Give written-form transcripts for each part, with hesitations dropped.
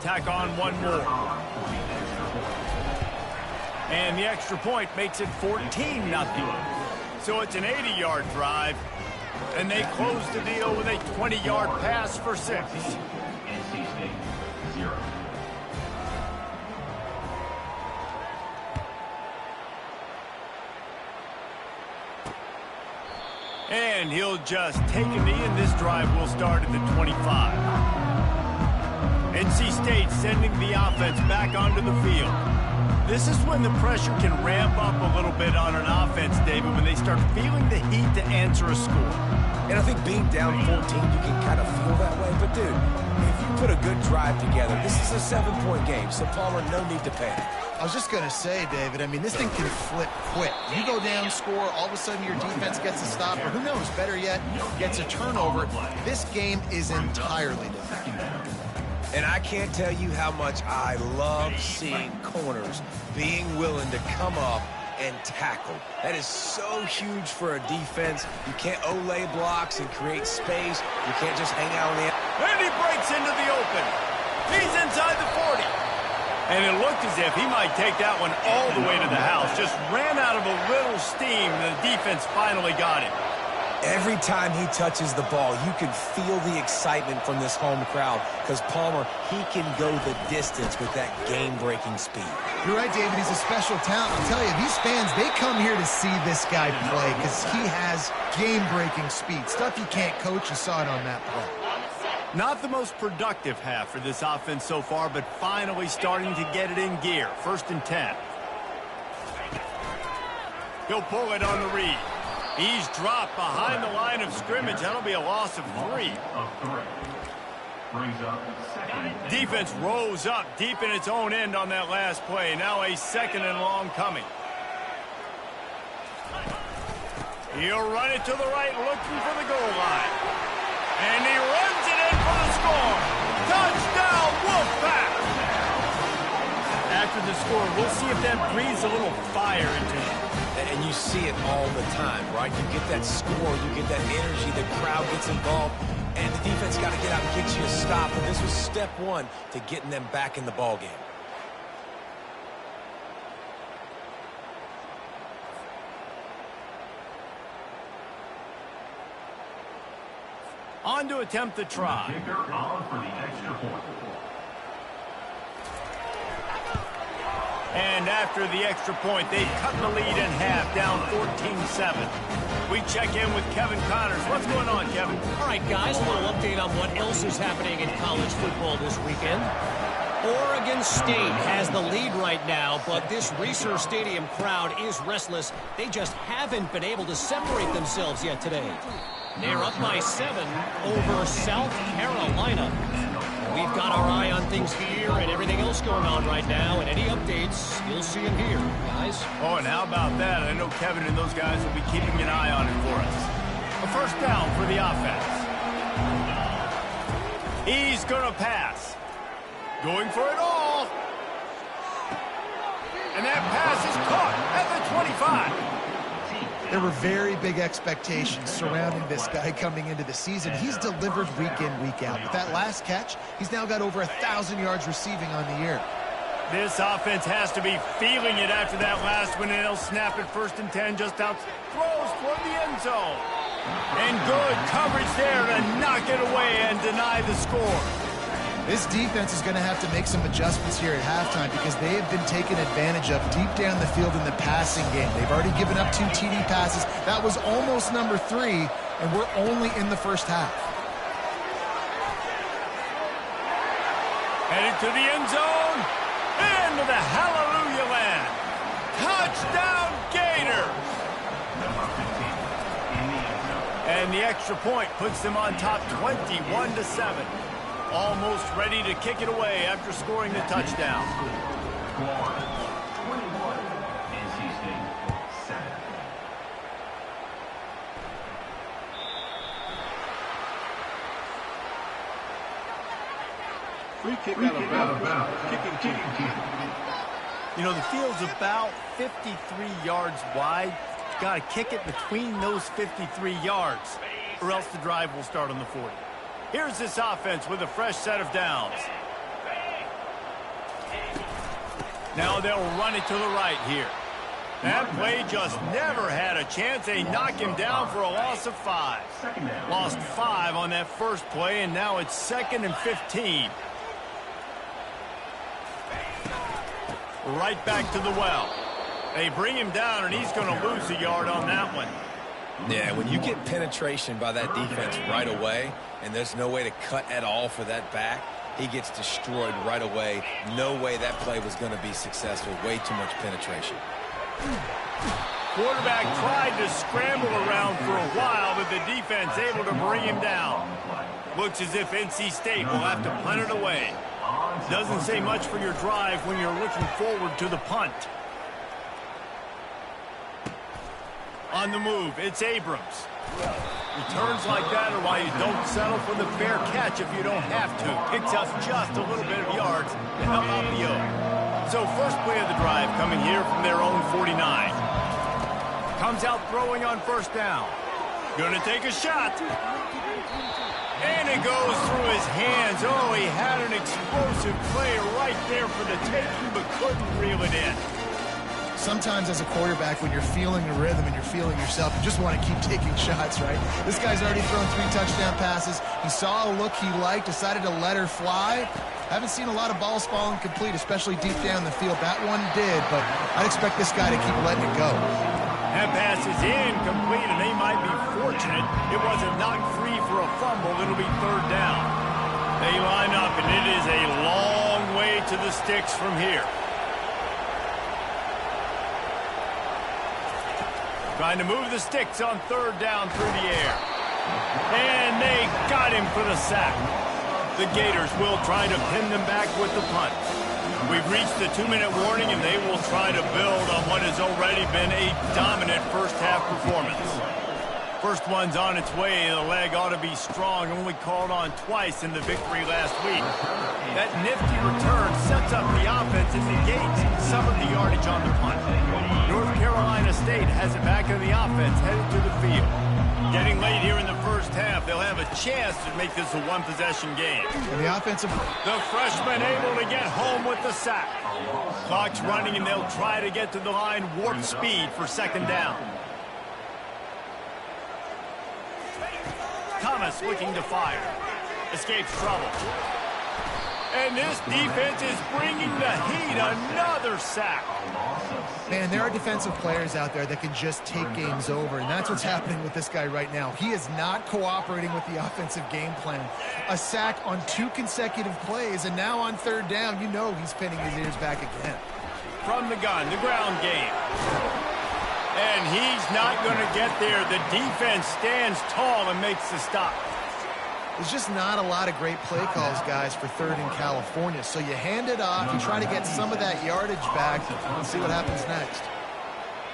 Tack on one more. And the extra point makes it 14-0. So it's an 80-yard drive. And they close the deal with a 20-yard pass for 6. NC State, 0. And he'll just take a knee, and this drive will start at the 25. NC State sending the offense back onto the field. This is when the pressure can ramp up a little bit on an offense, David, when they start feeling the heat to answer a score. And I think being down 14, you can kind of feel that way. But, dude, if you put a good drive together, this is a 7-point game, so Palmer, no need to panic. I was just going to say, David, I mean, this thing can flip quick. You go down, score, all of a sudden your defense gets a stop, or who knows, better yet, gets a turnover. This game is entirely different. And I can't tell you how much I love seeing corners being willing to come up and tackle. That is so huge for a defense. You can't olay blocks and create space. You can't just hang out on the... And he breaks into the open. He's inside the 40. And it looked as if he might take that one all the way to the house. Just ran out of a little steam, and the defense finally got him. Every time he touches the ball, you can feel the excitement from this home crowd because Palmer, he can go the distance with that game-breaking speed. You're right, David. He's a special talent. I'll tell you, these fans, they come here to see this guy play because he has game-breaking speed. Stuff you can't coach. You saw it on that play. Not the most productive half for this offense so far, but finally starting to get it in gear. 1st and 10. He'll pull it on the read. He's dropped behind the line of scrimmage. That'll be a loss of 3. Defense rose up deep in its own end on that last play. Now a 2nd and long coming. He'll run it to the right, looking for the goal line. And he runs it in for the score. Touchdown, Wolfpack! After the score, we'll see if that breathes a little fire into him. And you see it all the time, right? You get that score, you get that energy, the crowd gets involved, and the defense got to get out and get you a stop. But this was step 1 to getting them back in the ballgame. On to attempt the try. Kicker on for the extra point. And after the extra point, they've cut the lead in half, down 14-7. We check in with Kevin Connors. What's going on, Kevin? All right, guys, a little update on what else is happening in college football this weekend. Oregon State has the lead right now, but this Reser Stadium crowd is restless. They just haven't been able to separate themselves yet today. They're up by 7 over South Carolina. We've got our eye on things here and everything else going on right now, and any updates, you'll see them here, guys. Oh, and how about that? I know Kevin and those guys will be keeping an eye on it for us. A 1st down for the offense. He's going to pass. Going for it all. And that pass is caught at the 25. There were very big expectations surrounding this guy coming into the season. He's delivered week in, week out. With that last catch, he's now got over 1,000 yards receiving on the year. This offense has to be feeling it after that last one, and they'll snap it 1st and 10 just out. Throws toward the end zone. And good coverage there to knock it away and deny the score. This defense is going to have to make some adjustments here at halftime because they have been taken advantage of deep down the field in the passing game. They've already given up 2 TD passes. That was almost number 3, and we're only in the 1st half. Headed to the end zone. Into the hallelujah land. Touchdown, Gators! And the extra point puts them on top 21-7. Almost ready to kick it away after scoring the touchdown. 21, NC State, 7. Free kick out of bounds. Kicking team. You know, the field's about 53 yards wide. Got to kick it between those 53 yards, or else the drive will start on the 40. Here's this offense with a fresh set of downs. Now they'll run it to the right here. That play just never had a chance. They knock him down for a loss of 5. Lost 5 on that first play, and now it's 2nd and 15. Right back to the well. They bring him down, and he's going to lose a yard on that one. Yeah, when you get penetration by that defense right away, and there's no way to cut at all for that back, he gets destroyed right away. No way that play was going to be successful. Way too much penetration. Quarterback tried to scramble around for a while, but the defense able to bring him down. Looks as if NC State will have to punt it away. Doesn't say much for your drive when you're looking forward to the punt. On the move, it's Abrams. Returns like that are why you don't settle for the fair catch if you don't have to. Picks up just a little bit of yards to help out the O. So first play of the drive coming here from their own 49. Comes out throwing on first down. Gonna take a shot. And it goes through his hands. Oh, he had an explosive play right there for the taking, but couldn't reel it in. Sometimes as a quarterback, when you're feeling the rhythm and you're feeling yourself, you just want to keep taking shots, right? This guy's already thrown 3 touchdown passes. He saw a look he liked, decided to let her fly. Haven't seen a lot of balls falling complete, especially deep down the field. That one did, but I'd expect this guy to keep letting it go. That pass is incomplete, and they might be fortunate it wasn't knocked free for a fumble. It'll be 3rd down. They line up, and it is a long way to the sticks from here. Trying to move the sticks on 3rd down through the air. And they got him for the sack. The Gators will try to pin them back with the punt. We've reached the 2-minute warning, and they will try to build on what has already been a dominant first-half performance. First one's on its way. The leg ought to be strong, only called on twice in the victory last week. That nifty return sets up the offense and negates some of the yardage on the punt. North Carolina State has it back in the offense, headed to the field. Getting late here in the first half, they'll have a chance to make this a one-possession game. And the offensive... The freshman able to get home with the sack. Clock's running, and they'll try to get to the line warp speed for 2nd down. Thomas looking to fire. Escapes trouble. And this defense is bringing the heat. Another sack. Man, there are defensive players out there that can just take games over, and that's what's happening with this guy right now. He is not cooperating with the offensive game plan. A sack on 2 consecutive plays, and now on 3rd down, you know he's pinning his ears back again. From the gun, the ground game. And he's not going to get there. The defense stands tall and makes the stop. There's just not a lot of great play calls, guys, for 3rd in California. So you hand it off, you try to get some of that yardage back, and see what happens next.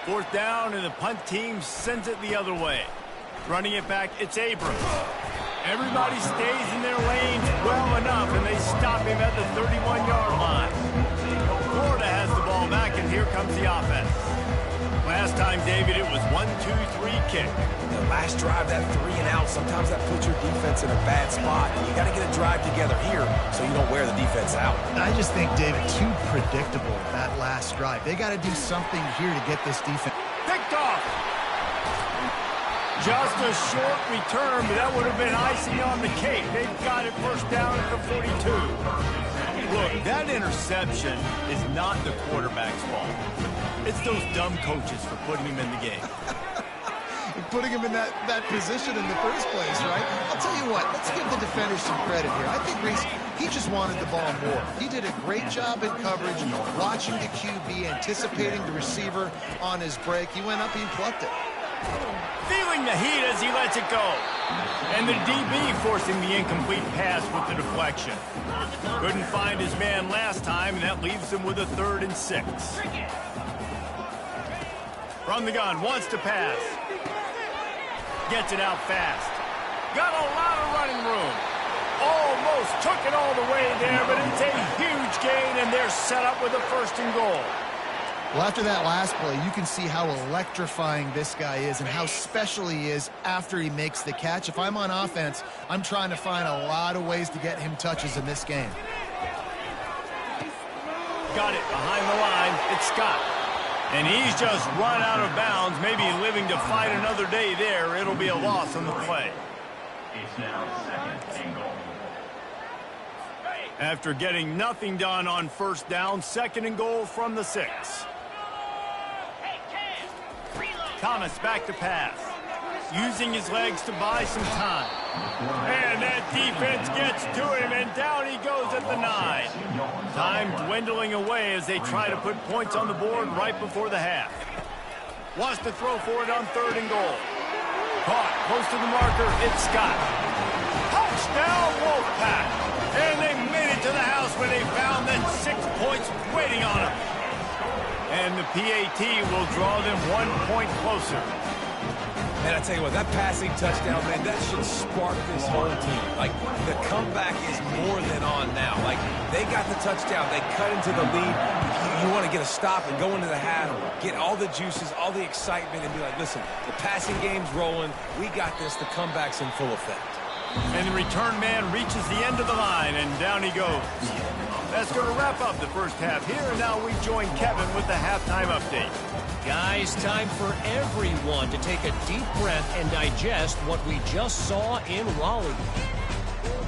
4th down, and the punt team sends it the other way. Running it back, it's Abrams. Everybody stays in their lanes well enough, and they stop him at the 31-yard line. Florida has the ball back, and here comes the offense. Last time, David, it was 1-2-3 kick. The last drive, that 3 and out, sometimes that puts your defense in a bad spot. You got to get a drive together here so you don't wear the defense out. I just think, David, too predictable that last drive. They got to do something here to get this defense. Picked off. Just a short return, but that would have been icing on the cake. They've got it 1st down at the 42. Look, that interception is not the quarterback's fault. It's those dumb coaches for putting him in the game. Putting him in that position in the first place, right? I'll tell you what, let's give the defenders some credit here. I think Reese, he just wanted the ball more. He did a great job in coverage, watching the QB, anticipating the receiver on his break. He went up, he plucked it. Feeling the heat as he lets it go. And the DB forcing the incomplete pass with the deflection. Couldn't find his man last time, and that leaves him with a 3rd and 6. From the gun, wants to pass. Gets it out fast. Got a lot of running room. Almost took it all the way there, but it's a huge gain, and they're set up with a 1st and goal. Well, after that last play, you can see how electrifying this guy is and how special he is after he makes the catch. If I'm on offense, I'm trying to find a lot of ways to get him touches in this game. got it behind the line. It's Scott. And he's just run out of bounds, maybe living to fight another day there. It'll be a loss on the play. It's now 2nd and goal. After getting nothing done on first down, 2nd and goal from the 6. Thomas back to pass, using his legs to buy some time. And that defense gets to him, and down he goes at the 9. Time dwindling away as they try to put points on the board right before the half. Wants to throw for it on 3rd and goal. Caught close to the marker, it's Scott. Touchdown, Wolfpack! And they made it to the house when they found that 6 points waiting on them. And the PAT will draw them 1 point closer. Man, I tell you what, that passing touchdown, man, that should spark this whole team. Like, the comeback is more than on now. Like, they got the touchdown. They cut into the lead. You want to get a stop and go into the half, get all the juices, all the excitement, and be like, listen, the passing game's rolling. We got this. The comeback's in full effect. And the return man reaches the end of the line, and down he goes. That's going to wrap up the first half here, and now we join Kevin with the halftime update. Guys, time for everyone to take a deep breath and digest what we just saw in Raleigh.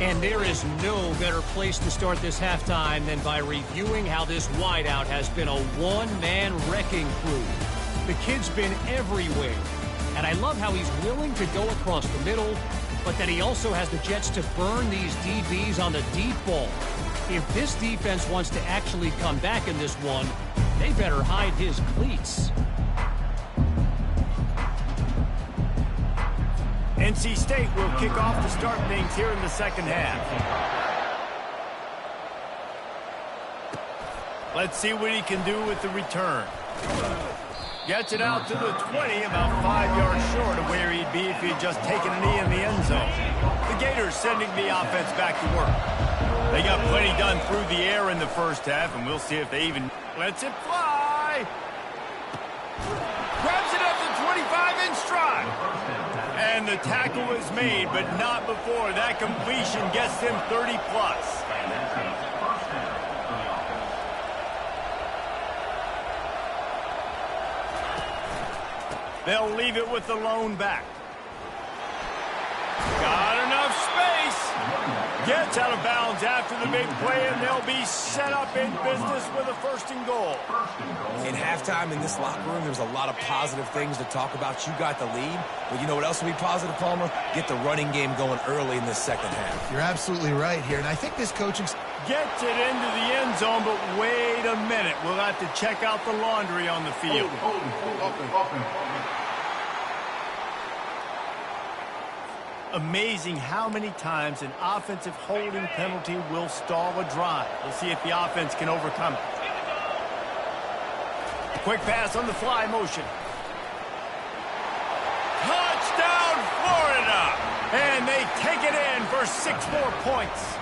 And there is no better place to start this halftime than by reviewing how this wideout has been a one-man wrecking crew. The kid's been everywhere, and I love how he's willing to go across the middle, but that he also has the Jets to burn these DBs on the deep ball. If this defense wants to actually come back in this one, they better hide his cleats. NC State will kick off to start things here in the second half. Let's see what he can do with the return. Gets it out to the 20, about 5 yards short of where he'd be if he'd just taken a knee in the end zone. The Gators sending the offense back to work. They got plenty done through the air in the first half, and we'll see if they even lets it fly. Grabs it at the 25 in stride. And the tackle is made, but not before that completion gets them 30 plus. They'll leave it with the lone back. Got enough space. Gets out of bounds after the big play, and they'll be set up in business with a 1st and goal. In halftime in this locker room, there's a lot of positive things to talk about. You got the lead, but you know what else will be positive, Palmer? Get the running game going early in this second half. You're absolutely right here, and I think this coaching... Gets it into the end zone, but wait a minute. We'll have to check out the laundry on the field. Amazing how many times an offensive holding penalty will stall a drive. We'll see if the offense can overcome it. Quick pass on the fly motion. Touchdown, Florida! And they take it in for 6 more points.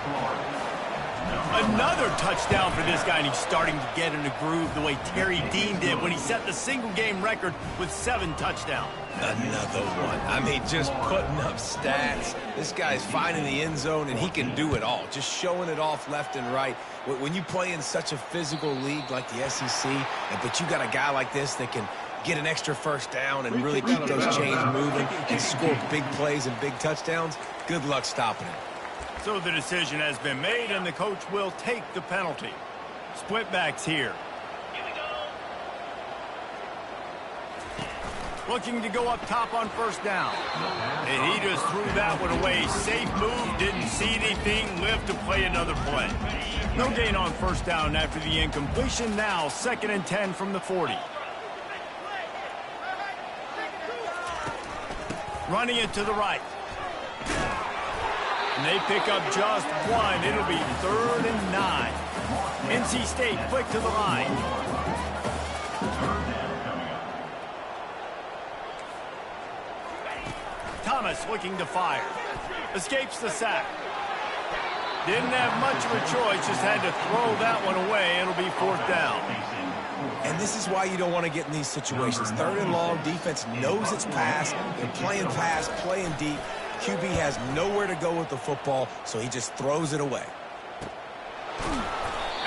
Another touchdown for this guy, and he's starting to get in a groove the way Terry Dean did when he set the single-game record with 7 touchdowns. Another one. I mean, just putting up stats. This guy's finding the end zone, and he can do it all. Just showing it off left and right. When you play in such a physical league like the SEC, but you got a guy like this that can get an extra first down and really keep those chains moving and score big plays and big touchdowns, good luck stopping him. So the decision has been made, and the coach will take the penalty. Split backs here. Looking to go up top on first down. And he just threw that one away. Safe move, didn't see anything, lived to play another play. No gain on first down after the incompletion. Now 2nd and 10 from the 40. Running it to the right. And they pick up just 1. It'll be 3rd and 9. NC State quick to the line. Thomas looking to fire. Escapes the sack. Didn't have much of a choice, just had to throw that one away. It'll be 4th down. And this is why you don't want to get in these situations. 3rd and long, defense knows it's pass. They're playing pass, playing deep. QB has nowhere to go with the football, so he just throws it away.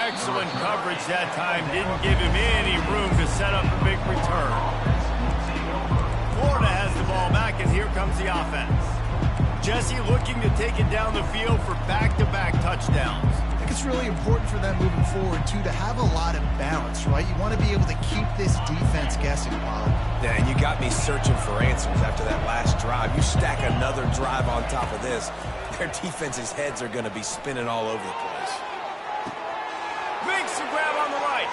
excellent coverage that time didn't give him any room to set up a big return. Florida has the ball back, and here comes the offense. Jesse looking to take it down the field for back-to-back touchdowns. I think it's really important for them moving forward, too, to have a lot of balance, right? You want to be able to keep this defense guessing, Bob. Yeah, and you got me searching for answers after that last drive. You stack another drive on top of this, their defense's heads are going to be spinning all over the place. Makes the grab on the right.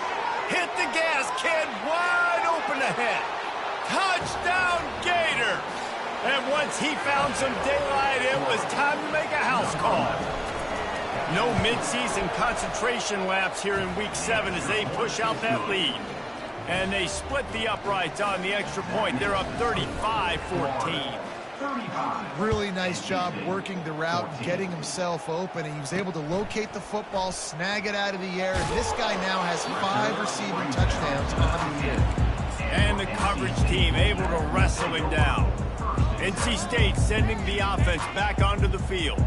Hit the gas, kid. Wide open ahead. Touchdown, Gator. And once he found some daylight, it was time to make a house call. No midseason concentration laps here in Week 7 as they push out that lead. And they split the uprights on the extra point. They're up 35-14. Really nice job working the route, getting himself open, and he was able to locate the football, snag it out of the air, and this guy now has 5 receiving touchdowns on the year. And the coverage team able to wrestle him down. NC State sending the offense back onto the field.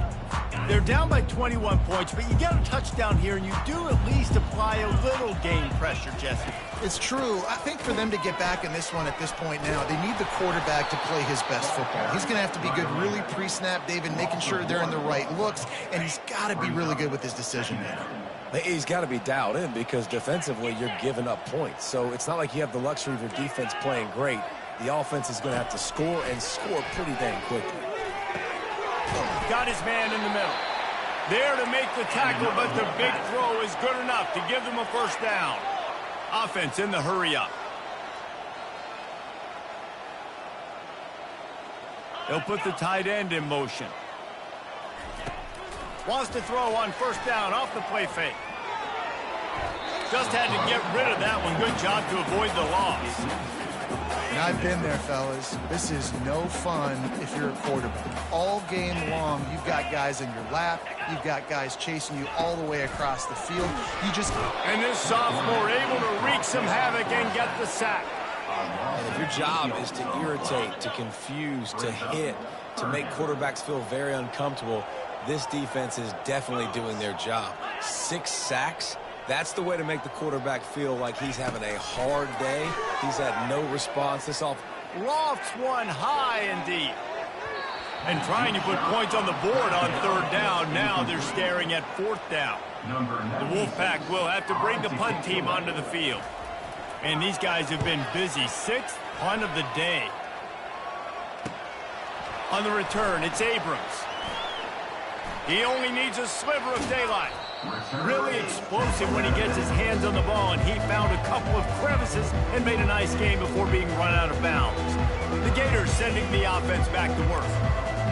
They're down by 21 points, but you get a touchdown here, and you do at least apply a little game pressure, Jesse. It's true. I think for them to get back in this one at this point now, they need the quarterback to play his best football. He's going to have to be good really pre-snap, David, making sure they're in the right looks, and he's got to be really good with his decision-making. He's got to be dialed in because defensively you're giving up points. So it's not like you have the luxury of your defense playing great. The offense is going to have to score and score pretty dang quickly. Got his man in the middle. There to make the tackle, but the big throw is good enough to give them a first down. Offense in the hurry up. They'll put the tight end in motion. Wants to throw on first down off the play fake. Just had to get rid of that one. Good job to avoid the loss. And I've been there, fellas. This is no fun if you're a quarterback. All game long, you've got guys in your lap. You've got guys chasing you all the way across the field. And this sophomore able to wreak some havoc and get the sack. And if your job is to irritate, to confuse, to hit, to make quarterbacks feel very uncomfortable, this defense is definitely doing their job. 6 sacks. That's the way to make the quarterback feel like he's having a hard day. He's had no response. This off lofts one high and deep. And trying to put points on the board on third down. Now they're staring at fourth down. The Wolfpack will have to bring the punt team onto the field. And these guys have been busy. 6th punt of the day. On the return, it's Abrams. He only needs a sliver of daylight. Really explosive when he gets his hands on the ball, and he found a couple of crevices and made a nice game before being run out of bounds. The Gators sending the offense back to work.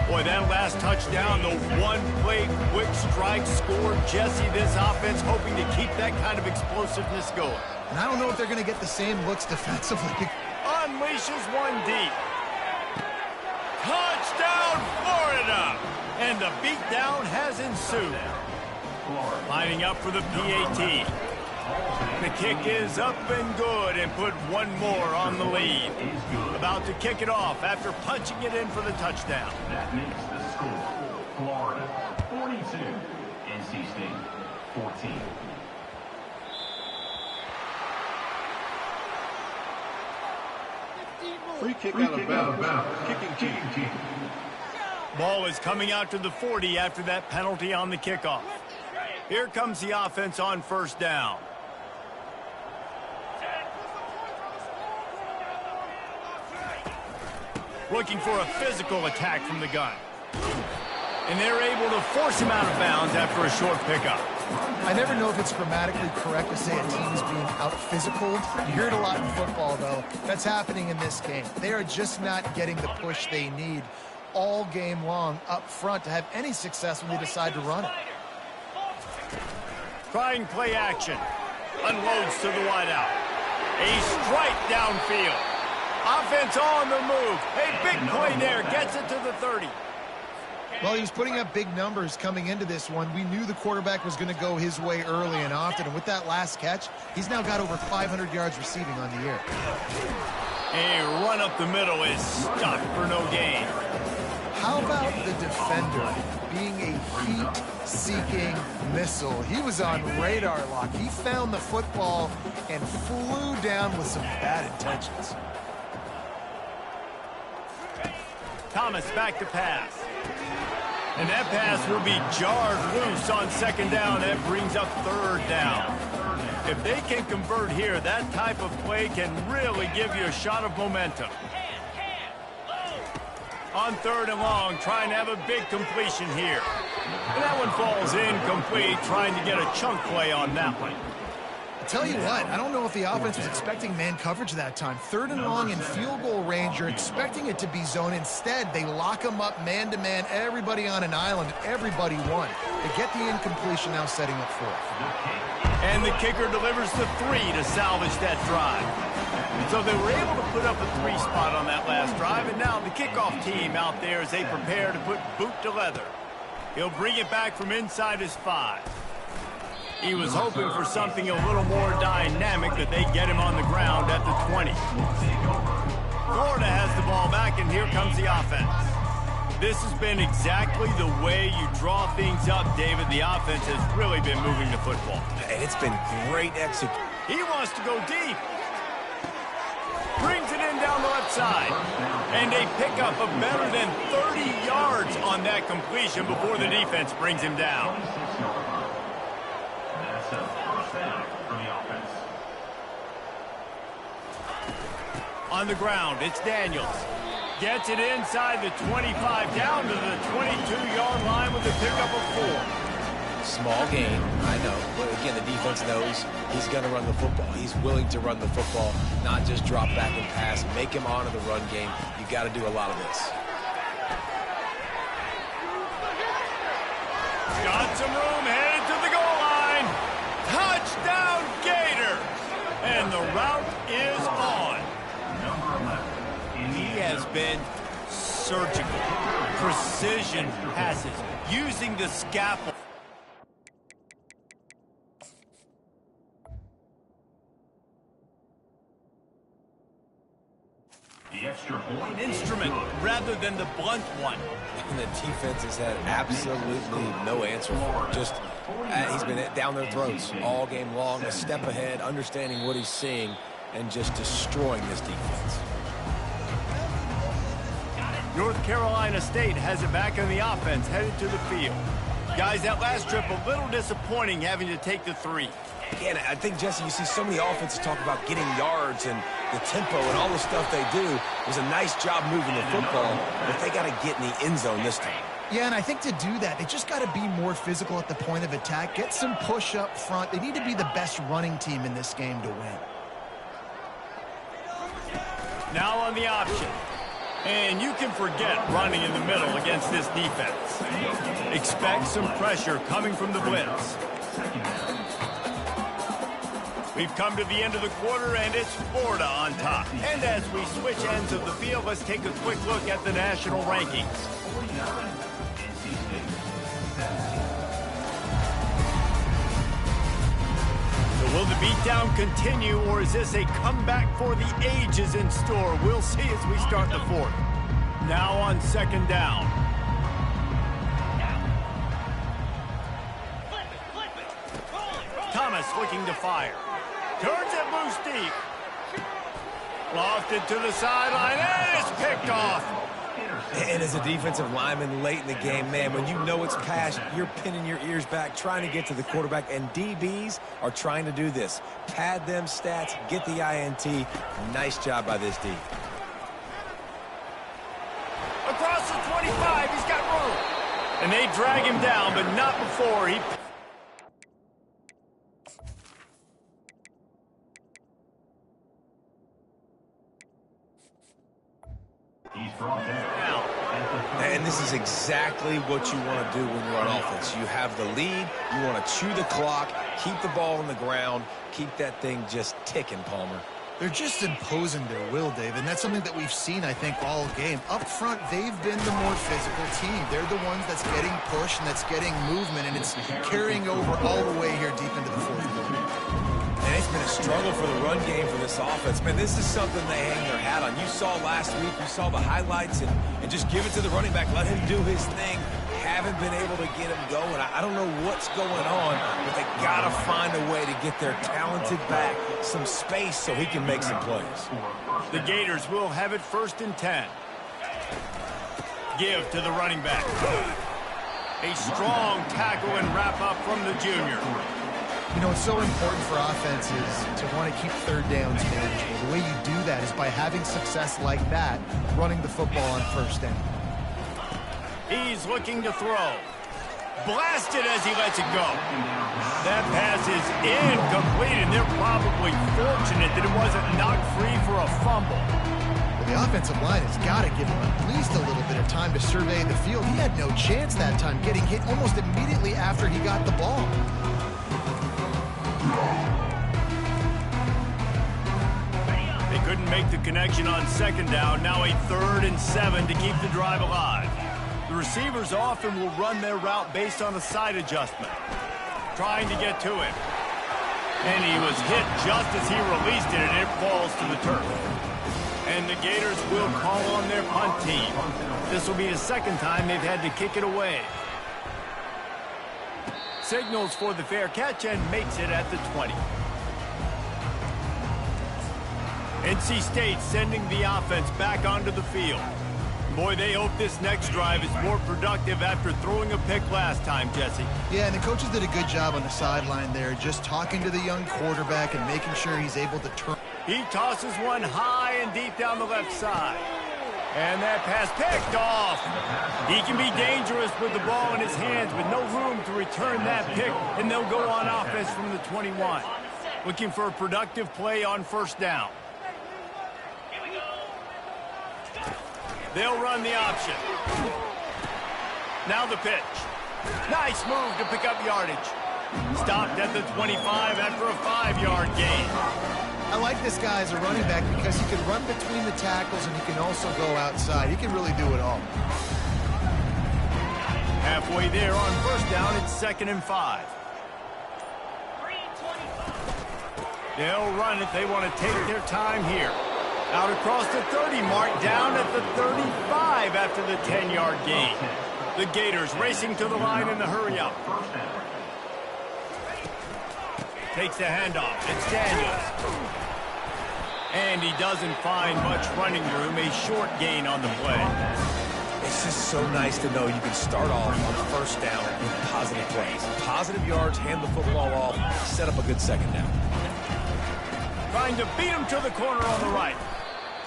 Boy, that last touchdown, the one-play quick strike score. Jesse, this offense hoping to keep that kind of explosiveness going. And I don't know if they're going to get the same looks defensively. Unleashes one deep. Touchdown, Florida! And the beatdown has ensued. Lining up for the PAT. The kick is up and good and put one more on the lead. About to kick it off after punching it in for the touchdown. That makes the score Florida 42, NC State 14. Free kick out of bounds. Kicking team. Ball is coming out to the 40 after that penalty on the kickoff. Here comes the offense on first down. Looking for a physical attack from the gun. And they're able to force him out of bounds after a short pickup. I never know if it's grammatically correct to say a team is being out-physical. You hear it a lot in football, though. That's happening in this game. They are just not getting the push they need all game long up front to have any success when they decide to run it. Trying play action. Unloads to the wideout. A strike downfield. Offense on the move. A big play there. Gets it to the 30. Well, he was putting up big numbers coming into this one. We knew the quarterback was going to go his way early and often. And with that last catch, he's now got over 500 yards receiving on the year. A run up the middle is stopped for no gain. How about the defender being a heat-seeking missile? He was on radar lock. He found the football and flew down with some bad intentions. Thomas back to pass. And that pass will be jarred loose on second down. That brings up third down. If they can convert here, that type of play can really give you a shot of momentum. On third and long, trying to have a big completion here. And that one falls incomplete, trying to get a chunk play on that one. Tell you what, I don't know if the offense was expecting man coverage that time. Third and long in field goal range, you're expecting it to be zone. Instead, they lock them up man-to-man, everybody on an island, everybody won. They get the incompletion, now setting up fourth. And the kicker delivers the 3 to salvage that drive. So they were able to put up a 3 spot on that last drive, and now the kickoff team out there as they prepare to put boot to leather. He'll bring it back from inside his 5. He was hoping for something a little more dynamic, that they get him on the ground at the 20. Florida has the ball back, and here comes the offense. This has been exactly the way you draw things up, David. The offense has really been moving the football. And it's been great execution. He wants to go deep. Brings it in down the left side. And a pickup of better than 30 yards on that completion before the defense brings him down. That's a first down for the offense. On the ground, it's Daniels. Gets it inside the 25, down to the 22-yard line with a pickup of 4. Small gain, I know. But again, the defense knows he's going to run the football. He's willing to run the football, not just drop back and pass. Make him honor the run game. You got to do a lot of this. Got some room, headed to the goal line. Touchdown, Gators! And the route is on. He has been surgical, precision passes, using the scaffold. The extra point. Instrument rather than the blunt one. And the defense has had absolutely no answer for it. Just, he's been down their throats all game long, a step ahead, understanding what he's seeing, and just destroying this defense. North Carolina State has it back on the offense, headed to the field. Guys, that last trip, a little disappointing having to take the 3. Yeah, and I think, Jesse, you see so many offenses talk about getting yards and the tempo and all the stuff they do. It was a nice job moving the football, but they got to get in the end zone this time. Yeah, and I think to do that, they just got to be more physical at the point of attack, get some push up front. They need to be the best running team in this game to win. Now on the option. And you can forget running in the middle against this defense. Expect some pressure coming from the blitz. We've come to the end of the quarter, and it's Florida on top. And as we switch ends of the field, let's take a quick look at the national rankings. So will the beatdown continue, or is this a comeback for the ages in store? We'll see as we start the 4th. Now on second down. Thomas looking to fire. Turns it loose deep. Lofted to the sideline, and it's picked off. And as a defensive lineman late in the game, man, when you know it's pass, you're pinning your ears back, trying to get to the quarterback, and DBs are trying to do this. Pad them stats, get the INT. Nice job by this D. Across the 25, he's got room. And they drag him down, but not before he... He's brought down. And this is exactly what you want to do when you're on offense. You have the lead, you want to chew the clock, keep the ball on the ground, keep that thing just ticking, Palmer. They're just imposing their will, Dave, and that's something that we've seen, I think, all game. Up front, they've been the more physical team. They're the ones that's getting pushed and that's getting movement, and it's carrying over all the way here deep into the 4th quarter. And it's been a struggle for the run game for this offense. Man, this is something they hang their hat on. You saw last week, you saw the highlights, and and just give it to the running back. Let him do his thing. Haven't been able to get him going. I don't know what's going on, but they got to find a way to get their talented back some space so he can make some plays. The Gators will have it 1st and 10. Give to the running back. A strong tackle and wrap up from the junior. You know, it's so important for offenses to want to keep third downs manageable. The way you do that is by having success like that, running the football on 1st down. He's looking to throw. Blasted as he lets it go. That pass is incomplete, and they're probably fortunate that it wasn't knocked free for a fumble. Well, the offensive line has got to give him at least a little bit of time to survey the field. He had no chance that time, getting hit almost immediately after he got the ball. They couldn't make the connection on 2nd down. Now a 3rd and 7 to keep the drive alive. The receivers often will run their route based on a side adjustment, trying to get to it. And he was hit just as he released it, and it falls to the turf. And the Gators will call on their punt team. This will be the 2nd time they've had to kick it away. Signals for the fair catch and makes it at the 20. NC State sending the offense back onto the field. Boy, they hope this next drive is more productive after throwing a pick last time, Jesse. Yeah, and the coaches did a good job on the sideline there, just talking to the young quarterback and making sure he's able to turn. He tosses one high and deep down the left side. And that pass picked off. He can be dangerous with the ball in his hands, but no room to return that pick, and they'll go on offense from the 21. Looking for a productive play on 1st down. They'll run the option. Now the pitch. Nice move to pick up yardage. Stopped at the 25 after a 5-yard gain. I like this guy as a running back because he can run between the tackles and he can also go outside. He can really do it all. Halfway there on 1st down, it's 2nd and 5. They'll run it. They want to take their time here. Out across the 30 mark, down at the 35 after the 10-yard gain. The Gators racing to the line in the hurry-up. Takes the handoff. It's Daniels. And he doesn't find much running room. A short gain on the play. It's just so nice to know you can start off on 1st down with positive plays. Positive yards, hand the football off, set up a good 2nd down. Trying to beat him to the corner on the right.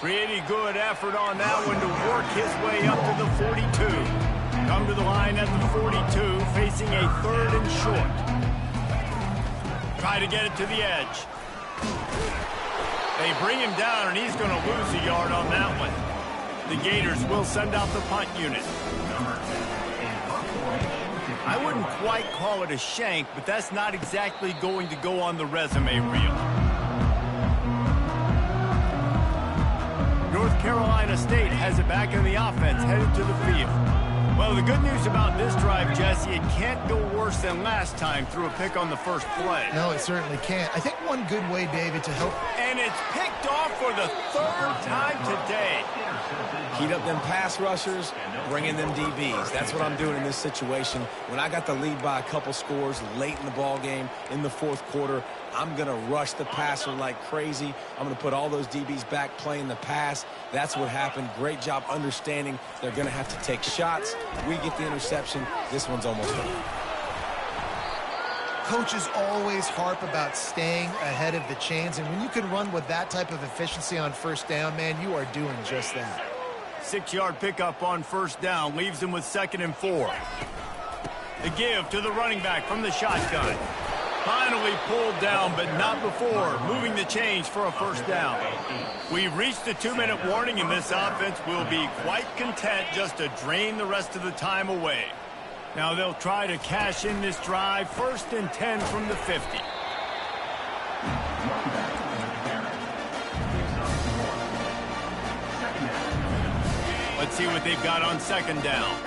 Pretty good effort on that one to work his way up to the 42. Come to the line at the 42, facing a 3rd and short. Try to get it to the edge. They bring him down, and he's going to lose a yard on that one. The Gators will send out the punt unit. I wouldn't quite call it a shank, but that's not exactly going to go on the resume reel. North Carolina State has it back in the offense, headed to the field. Well, the good news about this drive, Jesse, it can't go worse than last time through a pick on the 1st play. No, it certainly can't. I think one good way, David, to help. And it's picked off for the 3rd time today. Heat up them pass rushers, bring in them DBs. That's what I'm doing in this situation. When I got the lead by a couple scores late in the ball game in the 4th quarter, I'm going to rush the passer like crazy. I'm going to put all those DBs back playing the pass. That's what happened. Great job understanding they're going to have to take shots. We get the interception. This one's almost done. Coaches always harp about staying ahead of the chains, and when you can run with that type of efficiency on 1st down, man, you are doing just that. 6-yard pickup on 1st down leaves them with 2nd and 4. The give to the running back from the shotgun. Finally pulled down, but not before moving the chains for a 1st down. We've reached the 2-minute warning, and this offense will be quite content just to drain the rest of the time away. Now they'll try to cash in this drive. 1st and 10 from the 50. Let's see what they've got on 2nd down.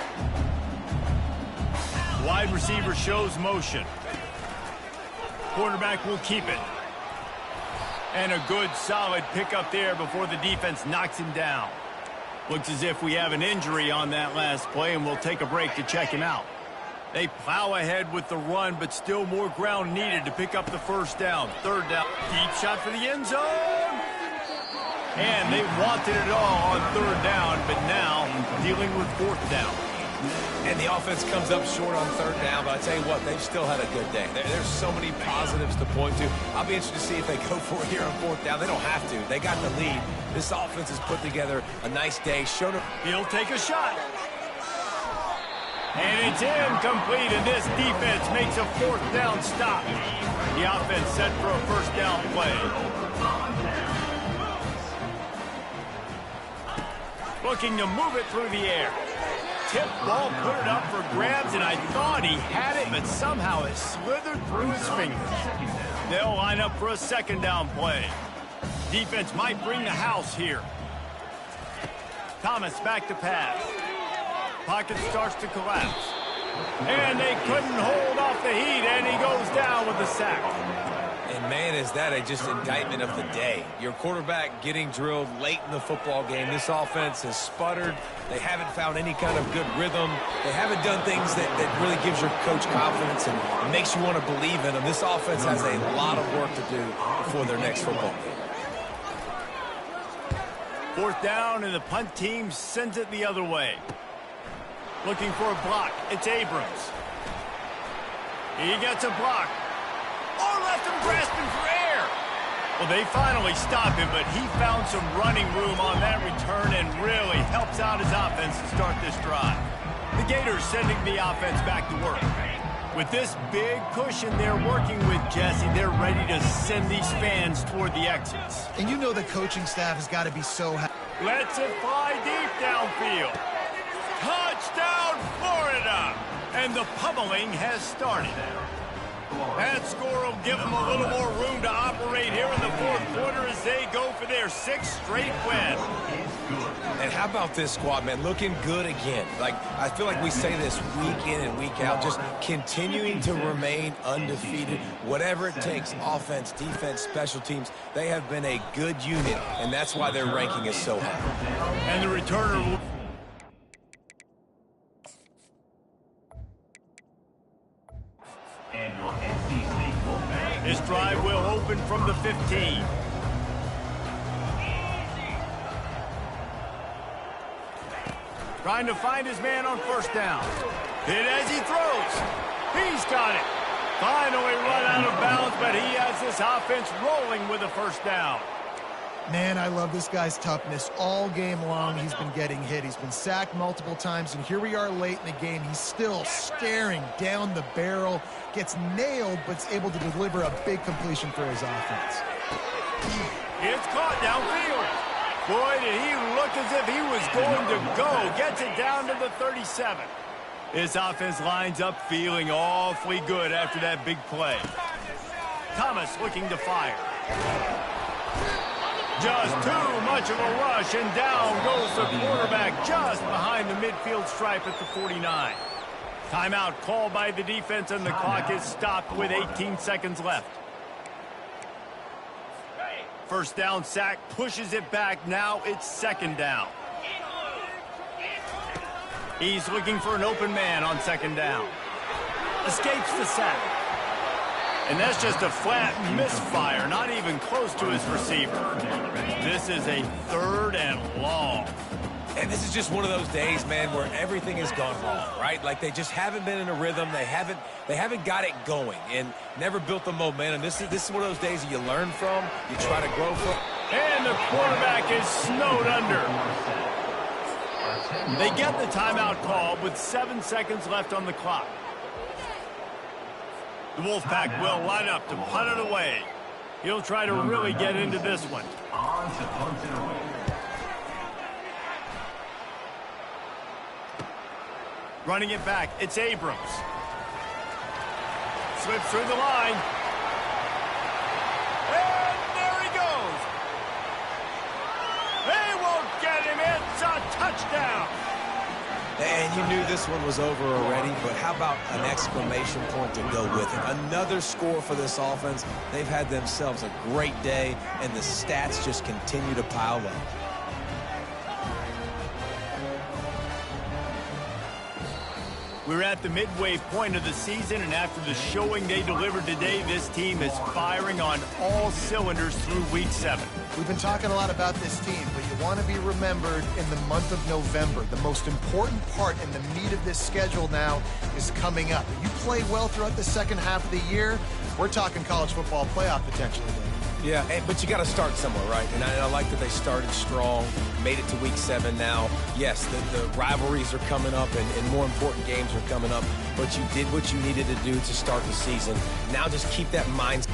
Wide receiver shows motion. Quarterback will keep it. And a good solid pickup there before the defense knocks him down. Looks as if we have an injury on that last play, and we'll take a break to check him out. They plow ahead with the run, but still more ground needed to pick up the first down. Third down. Deep shot for the end zone. And they wanted it all on third down, but now dealing with fourth down. And the offense comes up short on third down, but I tell you what, they've still had a good day. There's so many positives to point to. I'll be interested to see if they go for it here on fourth down. They don't have to. They got the lead. This offense has put together a nice day. He'll take a shot. And it's incomplete, and this defense makes a fourth down stop. The offense set for a first down play. Looking to move it through the air. Tip ball, put it up for grabs, and I thought he had it, but somehow it slithered through his fingers. They'll line up for a second down play. Defense might bring the house here. Thomas back to pass. Pocket starts to collapse. And they couldn't hold off the heat, and he goes down with the sack. And, man, is that just indictment of the day. Your quarterback getting drilled late in the football game. This offense has sputtered. They haven't found any kind of good rhythm. They haven't done things that really gives your coach confidence and makes you want to believe in them. This offense has a lot of work to do before their next football game. Fourth down, and the punt team sends it the other way. Looking for a block. It's Abrams. He gets a block. Oh, left him grasping for air. Well, they finally stop him, but he found some running room on that return and really helps out his offense to start this drive. The Gators sending the offense back to work. With this big cushion they're working with, Jesse, they're ready to send these fans toward the exits. And you know the coaching staff has got to be so happy. Lets it fly deep downfield. Touchdown, Florida! And the pummeling has started. That score will give them a little more room to operate here in the fourth quarter as they go for their sixth straight win. And how about this squad, man? Looking good again. Like, I feel like we say this week in and week out, just continuing to remain undefeated. Whatever it takes, offense, defense, special teams, they have been a good unit, and that's why their ranking is so high. And the returner will... This drive will open from the 15. Trying to find his man on first down. Hit as he throws. He's got it. Finally run out of bounds, but he has this offense rolling with a first down. Man, I love this guy's toughness. All game long, he's been getting hit. He's been sacked multiple times, and here we are late in the game. He's still staring down the barrel, gets nailed, but is able to deliver a big completion for his offense. It's caught downfield. Boy, did he look as if he was going to go. Gets it down to the 37. This offense lines up feeling awfully good after that big play. Thomas looking to fire. Just too much of a rush, and down goes the quarterback just behind the midfield stripe at the 49. Timeout called by the defense, and the clock is stopped with 18 seconds left. First down sack, pushes it back. Now it's second down. He's looking for an open man on second down. Escapes the sack. And that's just a flat misfire, not even close to his receiver. This is a third and long. And this is just one of those days, man, where everything has gone wrong, right? Like they just haven't been in a rhythm. They haven't got it going and never built the momentum. This is one of those days that you learn from, you try to grow from. And the quarterback is snowed under. They get the timeout call with 7 seconds left on the clock. The Wolfpack will line up to punt it away. He'll try to really get into this one. On to punt it away. Running it back, it's Abrams. Slips through the line. And there he goes. They won't get him. It's a touchdown. And you knew this one was over already, but how about an exclamation point to go with it? Another score for this offense. They've had themselves a great day, and the stats just continue to pile up. We're at the midway point of the season, and after the showing they delivered today, this team is firing on all cylinders through Week 7. We've been talking a lot about this team, but you want to be remembered in the month of November. The most important part and the meat of this schedule now is coming up. If you play well throughout the second half of the year, we're talking college football playoff potentially. Yeah, but you got to start somewhere, right? And I like that they started strong, made it to Week 7 now. Yes, the rivalries are coming up, and more important games are coming up, but you did what you needed to do to start the season. Now just keep that mindset.